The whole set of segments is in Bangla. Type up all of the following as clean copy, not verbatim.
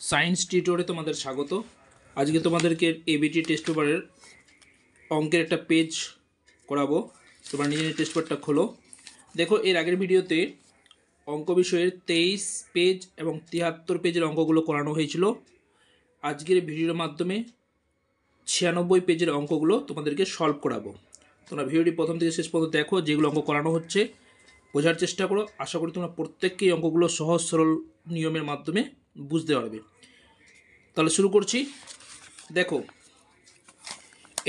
সায়েন্স টিউটোরে তোমাদের স্বাগত। আজকে তোমাদেরকে এবিটি টেস্ট পেপারের অঙ্কের একটা পেজ করাবো। তোমরা নিজে নিজে টেস্ট পেপারটা খোলো। দেখো, এর আগের ভিডিওতে অঙ্ক বিষয়ের 23 পেজ এবং 73 পেজের অঙ্কগুলো করানো হয়েছিল। আজকের ভিডিওর মাধ্যমে 96 পেজের অঙ্কগুলো তোমাদেরকে সলভ করাবো। তোমরা ভিডিওটি প্রথম থেকে শেষ পর্যন্ত দেখো, যেগুলো অঙ্ক করানো হচ্ছে বোঝার চেষ্টা করো। আশা করি তোমরা প্রত্যেককেই অঙ্কগুলো সহজ সরল নিয়মের মাধ্যমে বুঝতে পারবে। তাহলে শুরু করছি। দেখো,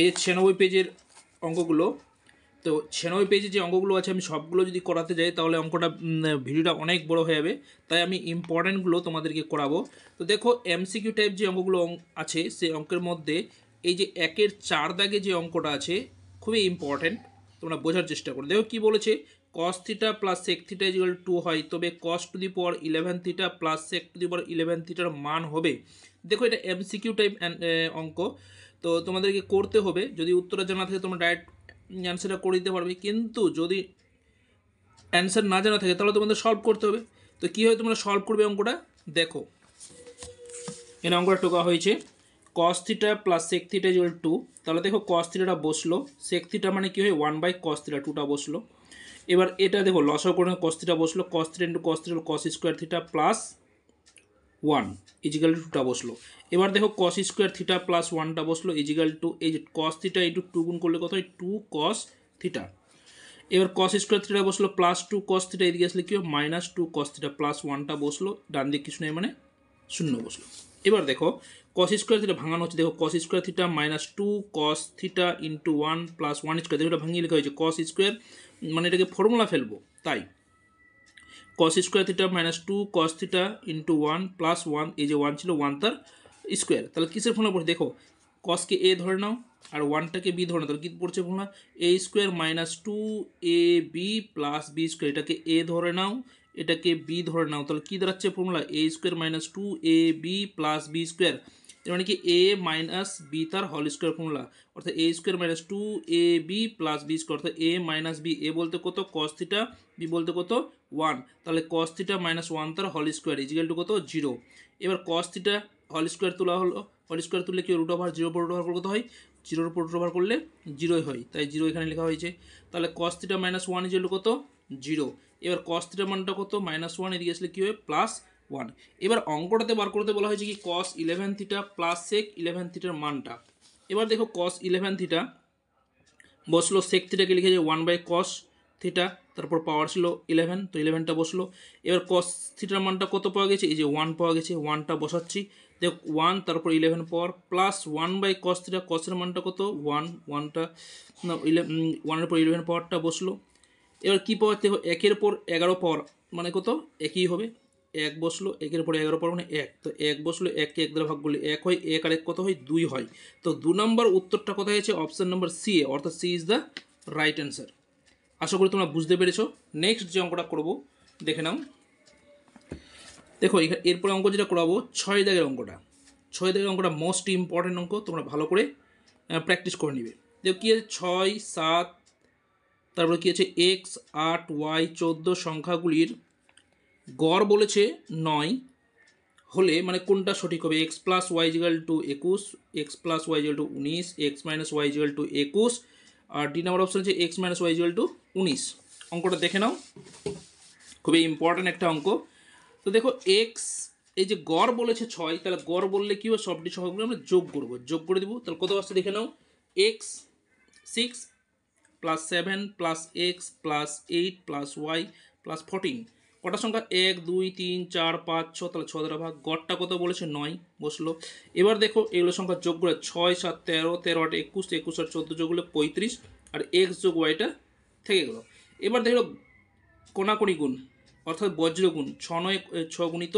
এই যে 96 পেজের অঙ্কগুলো, তো 96 পেজে যে অঙ্কগুলো আছে আমি সবগুলো যদি করাতে যাই তাহলে অঙ্কটা ভিডিওটা অনেক বড় হয়ে যাবে। তাই আমি ইম্পর্ট্যান্টগুলো তোমাদেরকে করাবো। তো দেখো, এমসিকিউ টাইপ যে অঙ্কগুলো আছে সেই অঙ্কের মধ্যে এই যে 1-এর 4 দাগে যে অঙ্কটা আছে খুবই ইম্পর্ট্যান্ট, তোমরা বোঝার চেষ্টা করো। দেখো কি বলেছে, cos theta plus sec theta equal 2 হয়, তবে cos to the power 11 theta plus sec to the power 11 থিটার মান হবে। দেখো, এটা এমসিকিউ টাইপ অঙ্ক, তো তোমাদেরকে করতে হবে। যদি উত্তরটা জানা থাকে তোমরা ডাইরেক্ট অ্যান্সারটা করে দিতে পারবে, কিন্তু যদি অ্যান্সার না জানা থাকে তাহলে তোমাদের সলভ করতে হবে। তো কীভাবে তোমরা সলভ করবে অঙ্কটা দেখো। এখানে অঙ্কটা টোকা হয়েছে cos theta plus sec theta equal 2। তাহলে দেখো cos থিটাটা বসলো, sec থিটা মানে কী হয় 1/cos থিটা, 2টা বসলো। এবার এটা দেখো লসাগু করে cos থিটা বসলো, cos theta into cos theta cos square theta plus 1 is equal to 2টা বসলো। এবার দেখো cos স্কোয়ার থিটা প্লাস 1টা বসলো ইজিক্যাল টু এই যে cos থিটা ইন্টু 2 গুণ করলে কত হয় 2 cos থিটা। এবার cos স্কোয়ার থিটা বসলো প্লাস 2 cos থিটা, এদিকে আসলে কি মাইনাস 2 cos থিটা প্লাস 1টা বসলো, ডান দিকে কিছু নেই মানে 0 বসলো। এবার দেখো cos স্কোয়ার থিটা ভাঙানো হচ্ছে। দেখো cos square theta minus 2 cos theta into 1 plus 1 square, দেখো এটা ভাঙিয়ে লেখা হয়েছে cos স্কোয়ার, মানে এটাকে ফর্মুলা ফেলবো, তাই cos square theta minus 2 cos theta into 1 plus 1, এই যে 1 ছিল 1 তার স্কোয়ার। তাহলে কিসের ফর্মুলা পড়ছে দেখো, কসকে এ ধরে নাও আর 1টাকে বি ধরে নাও, তাহলে কী পড়ছে formula A square minus 2ab plus B square. এটাকে এ ধরে নাও, এটাকে বি ধরে নাও, তাহলে কী দাঁড়াচ্ছে formula A square minus 2ab plus B square. এর মানে কি এ মাইনাস বি তার হোল স্কোয়ার ফর্মুলা, অর্থাৎ A square minus 2ab plus B square, অর্থাৎ এ মাইনাস বি, এ বলতে কত cos থিটা, বি বলতে কত 1, তাহলে cos থিটা মাইনাস 1 তার হোল স্কোয়ার ইজিক্যাল টু কত 0। এবার cos থিটা হোল স্কোয়ার তোলা হলো, হোল স্কোয়ার তুললে কি রুট ওভার 0 উপর রুট ওভার করলে কত হয় 0 উপর রুট ওভার করলে 0 হয়, তাই 0 এখানে লেখা হয়েছে। তাহলে cos theta minus 1 is equal to কত 0। এবার cos থিটা মানটা কত মাইনাস 1, এদিকে আসলে কী হবে প্লাস 1। এবার অঙ্কটাতে বার করতে বলা হয়েছে কি cos 11 থিটা প্লাস sec 11 থিটার মানটা। এবার দেখো cos 11 থিটা বসলো, sec থিটাকে লিখে যে 1/cos থিটা, তারপর পাওয়ার ছিল 11, তো 11টা বসলো। এবার cos থিটার মানটা কত পাওয়া গেছে, এই যে 1 পাওয়া গেছে, 1টা বসাচ্ছি। দেখো 1 তারপর 11 পাওয়ার প্লাস 1/cos থিটা, cosের মানটা কত 1, 1টা না 1-এর পর 11 পাওয়ারটা বসলো। এবার কী পাওয়ার দেখো 1-এর পর 11 পাওয়ার মানে কত একই হবে, 1 বসলো, 1-এর পরে 11 পাওয়ার মানে 1, তো 1 বসলো, 1কে 1 দ্বারা ভাগ করলে 1 হয়, 1 আর 1 কত হয় 2 হয়। তো 2 নম্বর উত্তরটা কোথায় আছে অপশান নম্বর সি, অর্থাৎ C is the right answer. আশা করি তোমরা বুঝতে পেরেছো। নেক্সট যে অঙ্কটা করবো দেখে নাও। দেখো এরপরে অঙ্ক যেটা করাবো 6 দাগের অঙ্কটা। 6 দাগের অঙ্কটা মোস্ট ইম্পর্টেন্ট অঙ্ক, তোমরা ভালো করে প্র্যাকটিস করে নিবে। দেখো কী আছে 6, 7, তারপরে কী আছে x, 8, y 14 সংখ্যাগুলির গড় বলেছে 9 হলে মানে কোনটা সঠিক হবে, x plus Y is equal to 21, x plus Y is equal to 19, x minus Y is equal to 21, আর ডি নাম্বার অপশন আছে x minus Y is equal to 19। অঙ্কটা দেখে নাও, খুবই ইম্পর্ট্যান্ট একটা অঙ্ক। তো দেখো এক্স, এই যে গড় বলেছে 6, তাহলে গড় বললে কী হবে সবটি সংখ্যাগুলো আমরা যোগ করবো, যোগ করে দেবো। তাহলে কত আসছে দেখে নাও, X 6 plus 7 plus X plus 8 plus Y plus 14, কটা সংখ্যা 1 2 3 4 5 6, তাহলে 6 দ্বারা ভাগ, গড়টা কত বলেছে 9 বসলো। এবার দেখো এগুলো সংখ্যা যোগ করে 6 7 13, 13 8 21, 21 আর 14 যোগ করলে 35, আর এক্স যোগ ওয়াইটা থেকে গেলো। এবার দেখো কোনাকুনি গুণ অর্থাৎ বজ্র গুণ, 6 গুণিত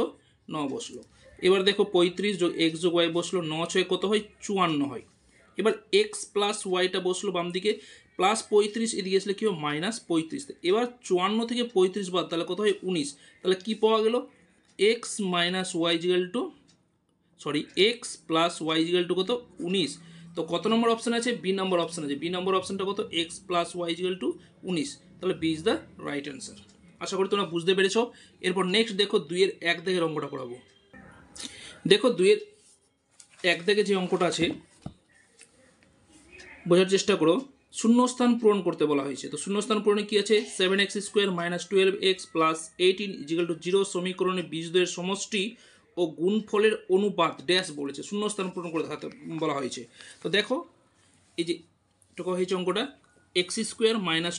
9 বসলো। এবার দেখো 35 যোগ এক্স যোগ ওয়াই বসলো, 9 6 কত হয় 54 হয়। এবার এক্স প্লাস ওয়াইটা বসলো বাম দিকে, প্লাস 35 এদিকে আসলে কী হবে মাইনাস 35। এবার 54 থেকে 35 বাদ, তাহলে কত হয় 19। তাহলে কী পাওয়া গেল X minus Y is equal to X plus Y is equal to কত 19। তো কত নম্বর অপশান আছে, বি নম্বর অপশান আছে। বি নম্বর অপশানটা কত X plus Y is equal to 19, তাহলে B is the right answer. আশা করি তোমরা বুঝতে পেরেছো। এরপর নেক্সট দেখো 2-এর 1 দাগের অঙ্কটা করাবো। দেখো 2-এর 1 থেকে যে অঙ্কটা আছে বোঝার চেষ্টা করো। শূন্যস্থান পূরণ করতে বলা হয়েছে। তো শূন্যস্থান পূরণে কি আছে, 7x² - 12x + 18 = 0 সমীকরণে বীজদ্বয়ের সমষ্টি ও গুণফলের অনুপাত ড্যাশ বলেছে, শূন্যস্থান পূরণ করে দেখাতে বলা হয়েছে। তো দেখো এই যে টুকু হয়েছে অঙ্কটা, x² -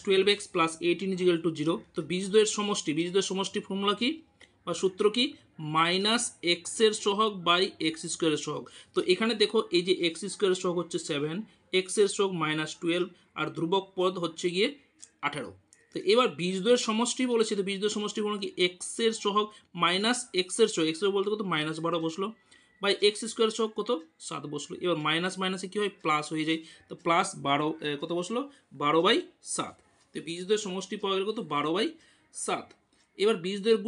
12x + 18 = 0। তো বীজদ্বয়ের সমষ্টি ফর্মুলা কি বা সূত্র কি, -x এর সহগ বাই x² এর সহগ। তো এখানে দেখো এই যে x² এর সহগ হচ্ছে 7, x এর সহগ -12 আর ধ্রুবক পদ হচ্ছে গিয়ে 18। তো এবার বীজদ্বয়ের সমষ্টি বলেছে, তো বীজদ্বয়ের সমষ্টি বলুন কি, x এর সহগ মাইনাস x এর সহগ, x এর বলতে কত -12 বসলো, বাই x² সহগ কত 7 বসলো। এবার মাইনাস মাইনাসে কি হয়, প্লাস হয়ে যায়। তো প্লাস 12 কত বসলো, 12/7। তো বীজদ্বয়ের সমষ্টি পাওয়া গেল কত, 12/7। এবার বীজদ্বয়ের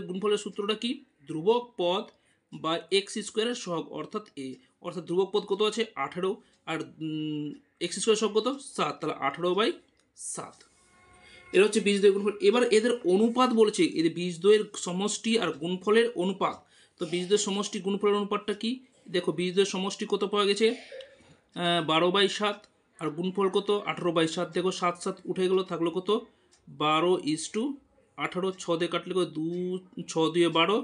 গুণফলের সূত্রটা কি, ধ্রুবক পদ বা x² এর সহগ অর্থাৎ অর্থাৎ ধ্রুবক পদ কত আছে 18 আর x² সহগ কত 7, তাহলে 18/7। এটা হচ্ছে বীজদ্বয়ের গুণফল। এবার এদের অনুপাত বলেছে, এদের বীজদ্বয়ের সমষ্টি আর গুণফলের অনুপাত। তো বীজদ্বয়ের সমষ্টি গুণফলের অনুপাতটা কি, দেখো বীজদ্বয়ের সমষ্টি কত পাওয়া গেছে 12/7 আর গুণফল কত 18/7। দেখো 7 7 উঠে গেল, থাকলো কত 12:18, 6 দিয়ে কাটলে 2, 6 2 12,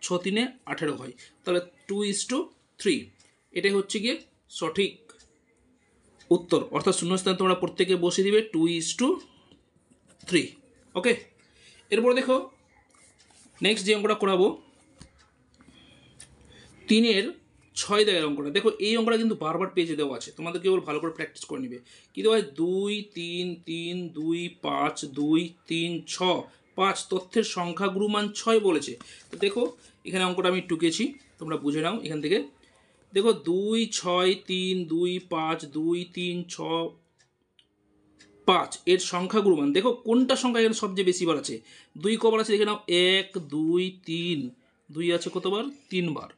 6 3 18 হয়, তাহলে 2:3। এটাই হচ্ছে গিয়ে সঠিক উত্তর, অর্থাৎ শূন্যস্থান তোমরা প্রত্যেকে বসিয়ে দিবে 2:3। ওকে, এরপর দেখো নেক্সট যে অঙ্কটা করাবো 3-এর 6 দাগের অঙ্কটা। দেখো এই অঙ্কটা কিন্তু বারবার পেজে দেওয়া আছে, তোমাদের কেবল ভালো করে প্র্যাকটিস করে নিবে। কি দেওয়া হয়, 2 3 3 2 5 2 3 6 5 তথ্যের সংখ্যা গুরুমান 6 বলেছে। তো দেখো এখানে অঙ্কটা আমি টুকেছি, তোমরা বুঝে নাও এখান থেকে। দেখো 2 6 3 2 5 2 3 6 5 এর সংখ্যা গুরুমান, দেখো কোনটা সংখ্যা এখানে সবচেয়ে বেশি বার আছে, 2 কবার আছে দেখে নাও, 1 2 3, 2 আছে কতবার 3 বার।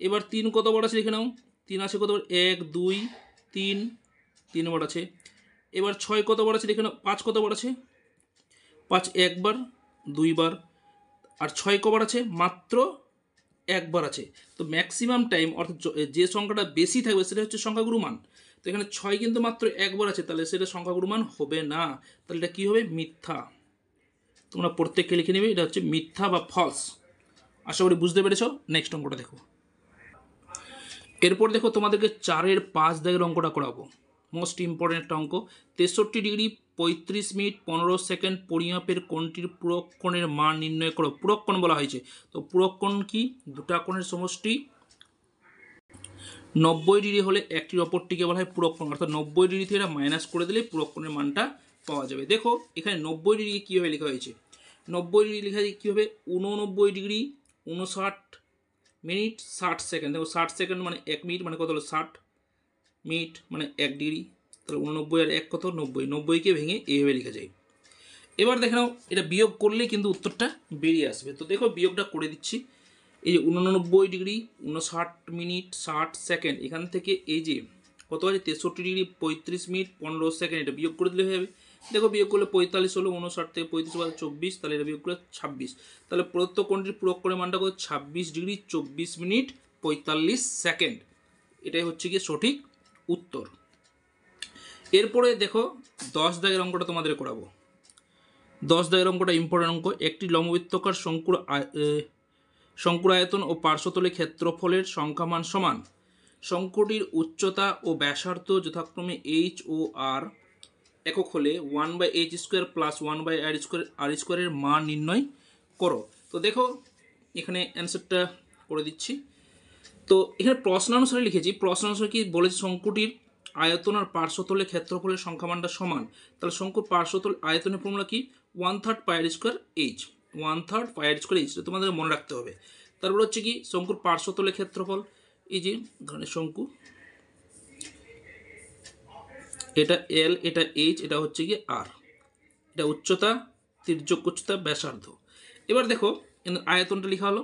এবার 3 কতবার আছে দেখে নাও, 3 আছে কতবার 1 2 3, 3 বার আছে। এবার 6 কতবার আছে দেখে নাও, 5 কতবার আছে, 5 একবার 2 বার। আর 6 কবার আছে, মাত্র একবার আছে। তো ম্যাক্সিমাম টাইম অর্থাৎ যে সংখ্যাটা বেশি থাকবে সেটা হচ্ছে সংখ্যাগুরু মান। তো এখানে 6 কিন্তু মাত্র একবার আছে, তাহলে সেটা সংখ্যাগুরু মান হবে না, তাহলে এটা কী হবে, মিথ্যা। তোমরা প্রত্যেককে লিখে নেবে, এটা হচ্ছে মিথ্যা বা ফলস। আশা করি বুঝতে পেরেছ। নেক্সট অঙ্কটা দেখো। এরপর দেখো তোমাদেরকে 4-এর 5 দাগের অঙ্কটা করাবো, মোস্ট ইম্পর্টেন্ট একটা অঙ্ক। 63 ডিগ্রি 35 মিনিট 15 সেকেন্ড পরিমাপের কোণটির পূরক কোণের মান নির্ণয় করো। পূরক কোণ বলা হয়েছে, তো পূরক কোণ কি, দুটা কোণের সমষ্টি 90 ডিগ্রি হলে একটির অপরটিকে বলা হয় পূরক কোণ, অর্থাৎ 90 ডিগ্রি থেকে মাইনাস করে দিলে পূরক কোণের মানটা পাওয়া যাবে। দেখো এখানে 90 ডিগ্রি কীভাবে লেখা হয়েছে, 90 ডিগ্রি লেখা যায় কীভাবে, 89 ডিগ্রি 59 মিনিট 60 সেকেন্ড। দেখো 60 সেকেন্ড মানে 1 মিনিট, মানে কত হলো 60 মিনিট মানে 1 ডিগ্রি, তাহলে 89 আর 1 কত 90, 90কে ভেঙে এইভাবে লেখা যায়। এবার দেখে নাও এটা বিয়োগ করলে কিন্তু উত্তরটা বেরিয়ে আসবে। তো দেখো বিয়োগটা করে দিচ্ছি। এই যে 89 ডিগ্রি 59 মিনিট 60 সেকেন্ড, এখান থেকে এই যে কত আছে 63 ডিগ্রি 35 মিনিট 15 সেকেন্ড, এটা বিয়োগ করে দিলে হয়ে যাবে। দেখো বিয়োগ করলে 45 হলো, 59 থেকে 35 বাদ 24, তাহলে এটা বিয়োগ করলে 26। তাহলে প্রদত্ত কোণটির পূরক কোণের মানটা কত, 26 ডিগ্রি 24 মিনিট 45 সেকেন্ড। এটাই হচ্ছে গিয়ে সঠিক উত্তর। এরপরে দেখো 10 দাগের অঙ্কটা তোমাদের করাবো। 10 দাগের অঙ্কটা ইম্পর্টেন্ট অঙ্ক। একটি লম্ববৃত্তাকার শঙ্কুর আয়তন ও পার্শ্বতলে ক্ষেত্রফলের সংখ্যামান সমান। শঙ্কুটির উচ্চতা ও ব্যাসার্ধ যথাক্রমে h ও r একক হলে 1/h² + 1/r² এর মান নির্ণয় করো। তো দেখো এখানে অ্যান্সারটা করে দিচ্ছি। তো এখানে প্রশ্নানুসারে লিখেছি, প্রশ্নানুসারে কি বলেছে, শঙ্কুটির আয়তন আর পার্শ্বতলে ক্ষেত্রফলের সংখ্যামানটা সমান। তাহলে শঙ্কুর পার্শ্বতল আয়তনের ফর্মুলা কি, 1/3 πr² h, 1/3 πr² h, তোমাদের মনে রাখতে হবে। তারপর হচ্ছে কি শঙ্কুর পার্শ্বতলে ক্ষেত্রফল, এই যে ধরনের শঙ্কু, এটা এল, এটা এইচ, এটা হচ্ছে কি আর, এটা উচ্চতা, তির্যক উচ্চতা, ব্যাসার্ধ। এবার দেখো আয়তনটা লেখা হলো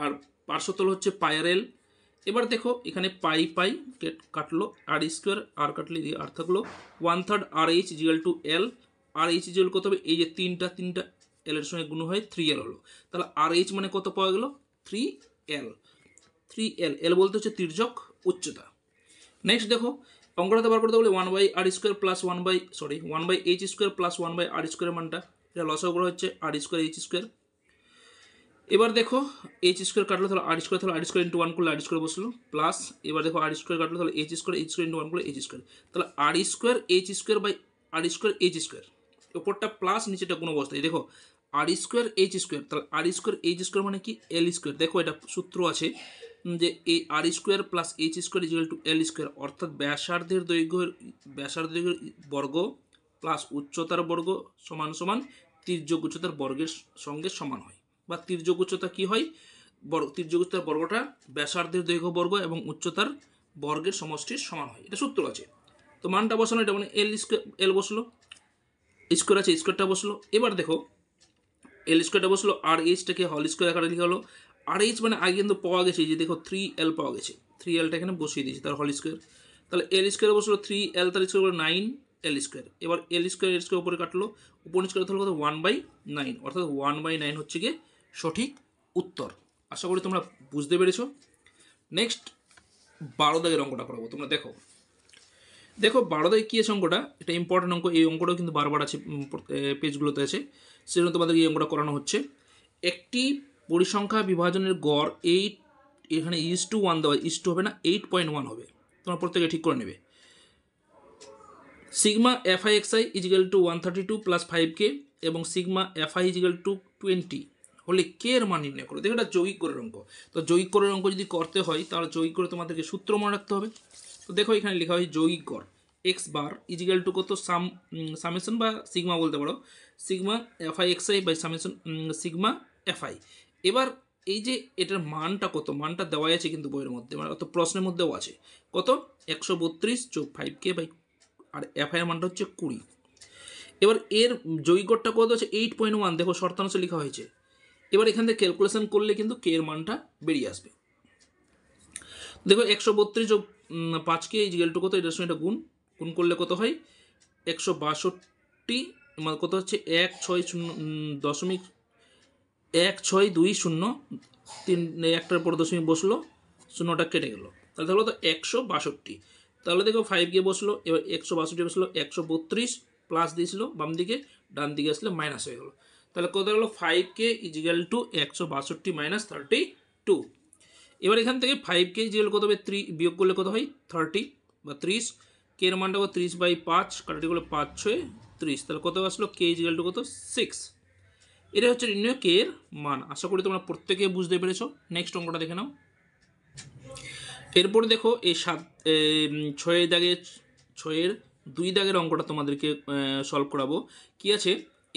আর পার্শ্বতল হচ্ছে পায়ারেল। এবার দেখো এখানে পাই পাই কাটলো, r², আর কাটলে দিয়ে আর থাকলো 1/3 RH = L, RH = কত হবে, এই যে তিনটা এল এর সঙ্গে গুণ হয় 3L হলো, তাহলে RH মানে কত পাওয়া গেল 3L। 3l, l বলতে হচ্ছে তির্যক উচ্চতা। নেক্সট দেখো অঙ্কটাতে বার করতে বলে 1/r² plus 1/h² plus 1/r² মানটা, এটা লসাগু করা হচ্ছে r²h²। এবার দেখো h² কাটলো তাহলে r² ইন্টু 1 করলে r² বসলো প্লাস, এবার দেখো r² কাটলো তাহলে h² ইন্টু 1 করলে h², তাহলে r²h²/r²h², উপরটা প্লাস নিচেটা কোনো অবস্থায় দেখো r²h², তাহলে r²h² মানে কি l²। দেখো এটা সূত্র আছে যে এই r² plus h² equal to l², অর্থাৎ ব্যাসার্ধের দৈর্ঘ্যের বর্গ প্লাস উচ্চতার বর্গ সমান সমান তির্যক উচ্চতার বর্গের সঙ্গে সমান হয়, বা তির্যক উচ্চতা কি হয়, তির্যক উচ্চতার বর্গটা ব্যাসার্ধের দৈর্ঘ্য বর্গ এবং উচ্চতার বর্গের সমষ্টির সমান হয়, এটা সূত্র আছে। তো মানটা বসানো, এটা মানে l বসলো, স্কোয়ার আছে স্কোয়ারটা বসলো। এবার দেখো l² বসলো, আর এইচটাকে হোল স্কোয়ার আকারে লিখা হলো। আর এইচ মানে আগে কিন্তু পাওয়া গেছে, যে দেখো 3l পাওয়া গেছে, 3lটা এখানে বসিয়ে দিয়েছি তার হোল স্কোয়ার, তাহলে l² বসলো 3l, তার স্কোয়ার 9l²। এবার l² উপরে কাটলো, উপর নিচ করে তাহলে কত 1/9, অর্থাৎ 1/9 হচ্ছে গিয়ে সঠিক উত্তর। আশা করি তোমরা বুঝতে পেরেছো। নেক্সট 12 দাগের অঙ্কটা করাবো, তোমরা দেখো 12 দাগে কী আছে অঙ্কটা, এটা ইম্পর্টেন্ট অঙ্ক, এই অঙ্কটাও কিন্তু বারবার আছে পেজগুলোতে আছে, সেজন্য তোমাদের এই অঙ্কটা করানো হচ্ছে। একটি পরিসংখ্যা বিভাজনের গড় 8, এখানে is/1 দেওয়া, is/2 হবে না, 8.1 হবে, তোমরা প্রত্যেকে ঠিক করে নেবে। Sigma fi(xi) is equal two 132 plus 5k এবং সিগমা fi ইজিক্যাল টু 20 হলে কে এর মান নির্ণয় করো। দেখো এটা যৌগিক করের অঙ্ক, তো যৌগিক করের অঙ্ক যদি করতে হয় তাহলে যৌগিক করে তোমাদেরকে সূত্র মনে রাখতে হবে। তো দেখো এখানে লেখা হয় যৌগিক গড় এক্স বার ইজিক্যাল টু কত সামেশন বা সিগমা বলতে পারো, sigma fi(xi) by summation sigma fi। এবার এই যে এটার মানটা কত, মানটা দেওয়া আছে কিন্তু বইয়ের মধ্যে, মানে অত প্রশ্নের মধ্যেও আছে, কত 132 যোগ 5k বাই, আর fi এর মানটা হচ্ছে 20। এবার এর যৌগিক গড়টা কত আছে 8.1, দেখো শর্তাংশে লেখা হয়েছে। এবার এখান থেকে ক্যালকুলেশন করলে কিন্তু কে এর মানটা বেরিয়ে আসবে। দেখো 132 যোগ 5k ইজিক্যাল টু কত, এটার সঙ্গে এটা গুণ করলে কত হয় 162, মানে কত হচ্ছে 1.1620, 3 একটার পর দশমিক বসলো, শূন্যটা কেটে গেল, তাহলে হলো তো 162। তাহলে দেখো 5k বসলো, এবার 162 বসলো, 132 প্লাস দিয়েছিল বাম দিকে, ডান দিকে আসলে মাইনাস হয়ে গেলো, তাহলে কত হলো 5k ইজিক্যাল টু 162 মাইনাস 32। এবার এখান থেকে 5k ইজিক্যাল কত হবে 3 বিয়োগ করলে কত হয় 30 বা 30, কে এর মানটা 30/5 কাটাটি করলে 5 6 30, তাহলে কত আসলো কে ইজিক্যাল টু কত 6। এটা হচ্ছে নির্ণয় কে এর মান। আশা করি তোমরা প্রত্যেকে বুঝতে পেরেছো। নেক্সট অঙ্কটা দেখে নাও। এরপরে দেখো এই 6 দাগের 2 দাগের অঙ্কটা তোমাদেরকে সলভ করাবো। কি আছে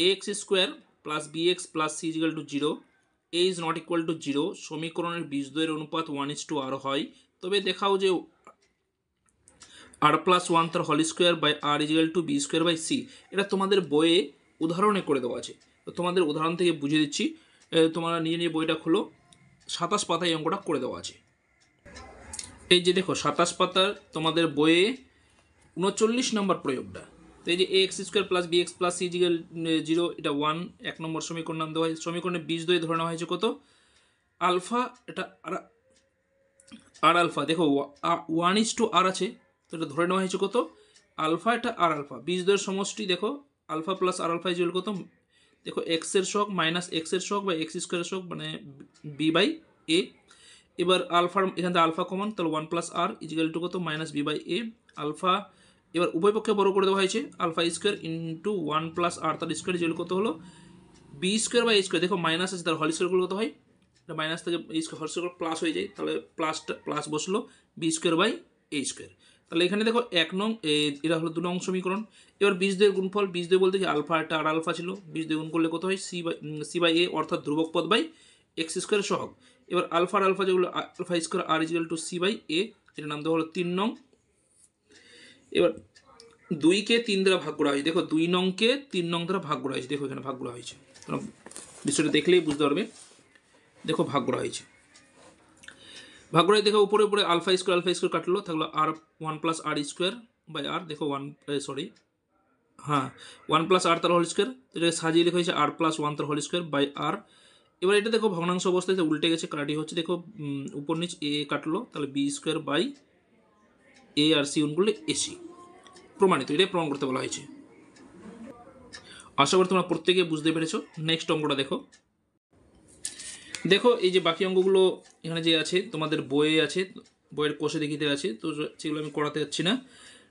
ax² plus bx plus c is equal to 0, a is not equal to 0, সমীকরণের বীজদ্বয়ের অনুপাত 1:r হয়, তবে দেখাও যে r+1 তার whole square by r is equal to b² by c। এটা তোমাদের বইয়ে উদাহরণে করে দেওয়া আছে, তো তোমাদের উদাহরণ থেকে বুঝিয়ে দিচ্ছি, তোমরা নিয়ে বইটা খোলো, 27 পাতায় এই অঙ্কটা করে দেওয়া আছে। এই যে দেখো 27 পাতার তোমাদের বইয়ে 39 নম্বর প্রয়োগটা, তো এই যে ax² plus bx plus c is equal 0, এটা 1 এক নম্বর সমীকরণ নাম দেওয়া হয়। সমীকরণের বীজদ্বয় ধরে নেওয়া হয়েছে কত আলফা, এটা আর আলফা, দেখো 1:r আছে, তো এটা ধরে নেওয়া হয়েছে কত আলফা, এটা আর আলফা, বীজদ্বয়ের সমষ্টি দেখো আলফা প্লাস আর আলফা ইজিক্যাল কত, দেখো এক্স এর সহগ মাইনাস এক্স এর সহগ বা x² সহগ মানে b/a। এবার আলফার এখান থেকে আলফা কমন, তাহলে 1+r ইজিক্যাল টু কত -b/a আলফা। এবার উভয় পক্ষে বড় করে দেওয়া হয়েছে, α² ইন্টু 1+r তার স্কোয়ার ইজিক্যাল কত হলো b²/a², দেখো মাইনাস আছে তার হোল স্কোয়ার কত হয়, এটা মাইনাস থেকে হোল স্কোয়ার প্লাস হয়ে যায়, তাহলে প্লাস বসলো b²/a²। তাহলে এখানে দেখো 1 নং, এটা হলো 2 নং সমীকরণ। এবার বীজদ্বয়ের গুণফল, বীজদ্বয় বলতে কি আলফা একটা আর আলফা ছিল, বীজদ্বয় গুণ করলে কত হয় c/a, অর্থাৎ ধ্রুবক পদ বাই x² সহগ। এবার আলফা আর আলফা যেগুলো α² r ইজিক্যাল টু c/a, এটার নাম দেওয়া হলো 3 নং। এবার 2কে 3 দ্বারা ভাগ করা হয়েছে, দেখো 2 নংকে 3 নং দ্বারা ভাগ করা হয়েছে, দেখো এখানে ভাগ করা হয়েছে, তোমরা বিষয়টা দেখলেই বুঝতে পারবে, দেখো ভাগ করা হয়েছে। ভাগ করে দেখো উপরে উপরে α² কাটলো, থাকলো আর 1+r² বাই r, দেখো 1+r তার হোল স্কোয়ার, এটাকে সাজিয়ে লেখা হয়েছে r+1 তার হোল স্কোয়ার বাই r। এবার এটা দেখো ভগ্নাংশ অবস্থায় উল্টে গেছে, কাটি হচ্ছে, দেখো উপর নিচ এ কাটলো, তাহলে বি স্কোয়ার বাই এ আর সি গুণ করলে এসি, প্রমাণিত। এটাই প্রমাণ করতে বলা হয়েছে। আশা করি তোমরা প্রত্যেকে বুঝতে পেরেছো। নেক্সট অঙ্কটা দেখো। দেখো এই যে বাকি অঙ্কগুলো এখানে যে আছে তোমাদের বইয়ে আছে, বইয়ের কোষে দেখিতে আছে, তো সেগুলো আমি করাতে যাচ্ছি না।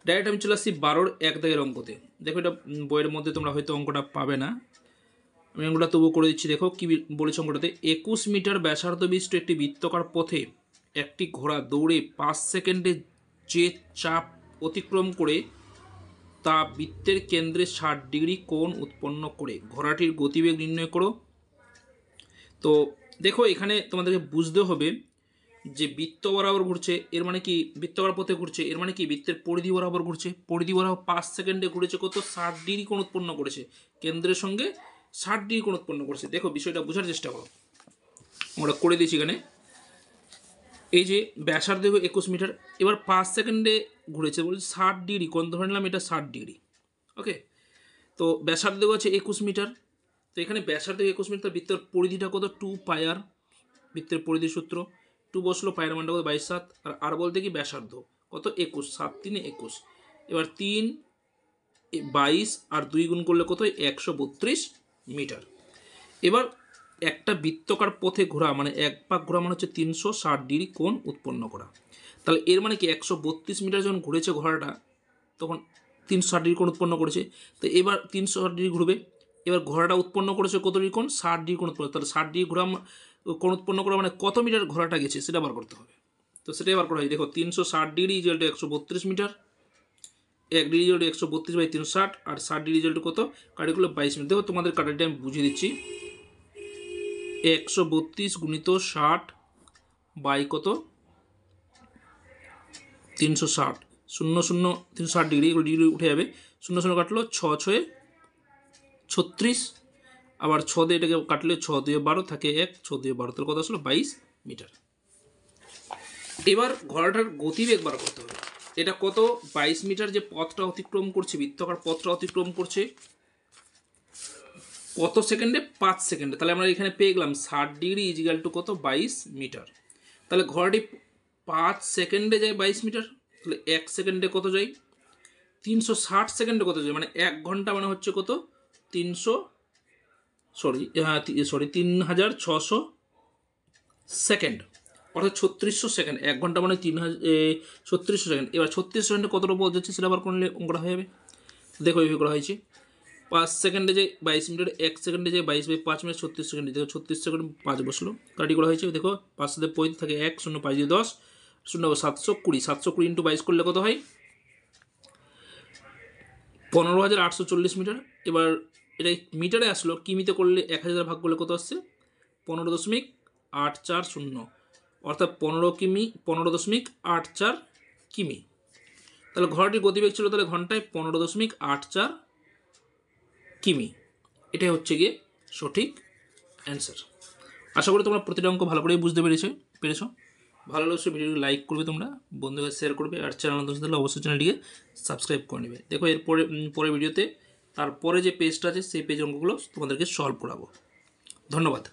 ডাইরেক্ট আমি চলে আসছি 12-র 1 দাগের অঙ্কতে। দেখো এটা বইয়ের মধ্যে তোমরা হয়তো অঙ্কটা পাবে না, আমি অঙ্কটা তবুও করে দিচ্ছি। দেখো কি বলেছে অঙ্কটাতে, 21 মিটার ব্যাসার্ধ বিশিষ্ট একটি বৃত্তাকার পথে একটি ঘোড়া দৌড়ে 5 সেকেন্ডে যে চাপ অতিক্রম করে তা বৃত্তের কেন্দ্রে 60 ডিগ্রি কোণ উৎপন্ন করে ঘোড়াটির গতিবেগ নির্ণয় করো। তো দেখো এখানে তোমাদেরকে বুঝতে হবে যে বৃত্ত বরাবর ঘুরছে, এর মানে কি বৃত্তাকার পথে ঘুরছে, এর মানে কি বৃত্তের পরিধি বরাবর ঘুরছে, পরিধি বরাবর 5 সেকেন্ডে ঘুরেছে কত, 60 ডিগ্রি কোণ উৎপন্ন করেছে, কেন্দ্রের সঙ্গে 60 ডিগ্রি কোণ উৎপন্ন করেছে। দেখো বিষয়টা বোঝার চেষ্টা করো, আমরা করে দিয়েছি এখানে। এই যে ব্যাসার্ধ 21 মিটার, এবার 5 সেকেন্ডে ঘুরেছে বলছে 60 ডিগ্রি কোণ, ধরে নিলাম এটা 60 ডিগ্রি। ওকে, তো ব্যাসার্ধ আছে 21 মিটার, তো এখানে ব্যাসার্ধ 21 মিটার, বৃত্তের পরিধিটা কত, 2 পাই আর, বৃত্তের পরিধির সূত্র 2 বসলো, পায়ের মানটা কত 22/7, আর বলতে কি ব্যাসার্ধ কত 21, 7 3 21, এবার 3 22 আর 2 গুণ করলে কত 132 মিটার। এবার একটা বৃত্তাকার পথে ঘোরা মানে এক পাক ঘোরা মানে হচ্ছে 360 ডিগ্রি কোণ উৎপন্ন করা, তাহলে এর মানে কি 132 মিটার যখন ঘুরেছে ঘোড়াটা তখন 360 ডিগ্রি কোণ উৎপন্ন করেছে, তো এবার 360 ডিগ্রি ঘুরবে। এবার ঘোড়াটা উৎপন্ন করেছে কত ডিগ্রি কোণ, 60 ডিগ্রি কোণ উৎপন্ন, তাহলে 60 ডিগ্রি ঘোরা কোণ উৎপন্ন করা মানে কত মিটার ঘোড়াটা গেছে সেটা বার করতে হবে। তো সেটাই বার করা হয়। দেখো 360 degree equal to 132 metre, 1 degree equal to 132 by 360, আর 60 ডিগ্রি ইকুয়াল টু কত, কাটিগুলো 22 মিনিট। দেখো তোমাদের কাটারটা আমি বুঝিয়ে দিচ্ছি, 132 গুণিত 60 বাই কত 360, 0 0 360 ডিগ্রি, এগুলো ডিগ্রি উঠে যাবে, 0 0 কাটলো 6 6 36, আবার 6 দিয়ে এটাকে কাটলে 6 2 12 থাকে 1, 6 2 12, তাহলে কত আসলো 22 মিটার। এবার ঘোড়াটার গতিবেগ বার করতে হবে। এটা কত 22 মিটার যে পথটা অতিক্রম করছে, বৃত্তাকার পথটা অতিক্রম করছে কত সেকেন্ডে, 5 সেকেন্ডে, তাহলে আমরা এখানে পেয়ে গেলাম 60 ডিগ্রি ইজিক্যাল টু কত 22 মিটার। তাহলে ঘোড়াটি 5 সেকেন্ডে যায় 22 মিটার, তাহলে 1 সেকেন্ডে কত যায় 360 সেকেন্ডে কত যায়, মানে 1 ঘন্টা মানে হচ্ছে কত 3600 সেকেন্ড, অর্থাৎ 3600 সেকেন্ড, 1 ঘন্টা মানে 3600 সেকেন্ড। এবার 36 সেকেন্ডে কতটা পথ যাচ্ছে সেটা আবার করলে অঙ্কটা হয়ে যাবে। দেখো এইভাবে করা হয়েছে, 5 সেকেন্ডে যে 22 মিটার, 1 সেকেন্ডে যে 22 বাই 5 মিনিট 36 সেকেন্ডে, দেখো 36 সেকেন্ড 5 বসলো, কাটি করা হয়েছে। দেখো 5 সাথে 35 থাকে 1, 0 5 দিয়ে 10, 0 720, 720 ইন্টু 22 করলে কত হয় 15,840 মিটার। এবার এটা মিটারে আসলো, কিমিতে করলে 1000 ভাগ করলে কত আসছে 15.840, অর্থাৎ 15 কিমি, 15.84 কিমি। তাহলে ঘোড়াটির গতিবেগ ছিল তাহলে ঘন্টায় 15.84 কিমি। এটাই হচ্ছে গিয়ে সঠিক অ্যান্সার। আশা করি তোমরা প্রতিটা অঙ্ক ভালো করেই বুঝতে পেরেছো। ভালো লাগলে ভিডিওটি লাইক করবে, তোমরা বন্ধুদের শেয়ার করবে, আর চ্যানেল নতুন থাকলে অবশ্যই চ্যানেলটিকে সাবস্ক্রাইব করে নেবে। দেখো এরপরে পরের ভিডিওতে তারপরে যে পেজটা আছে সেই পেজ অঙ্কগুলো তোমাদেরকে সলভ করাবো। ধন্যবাদ।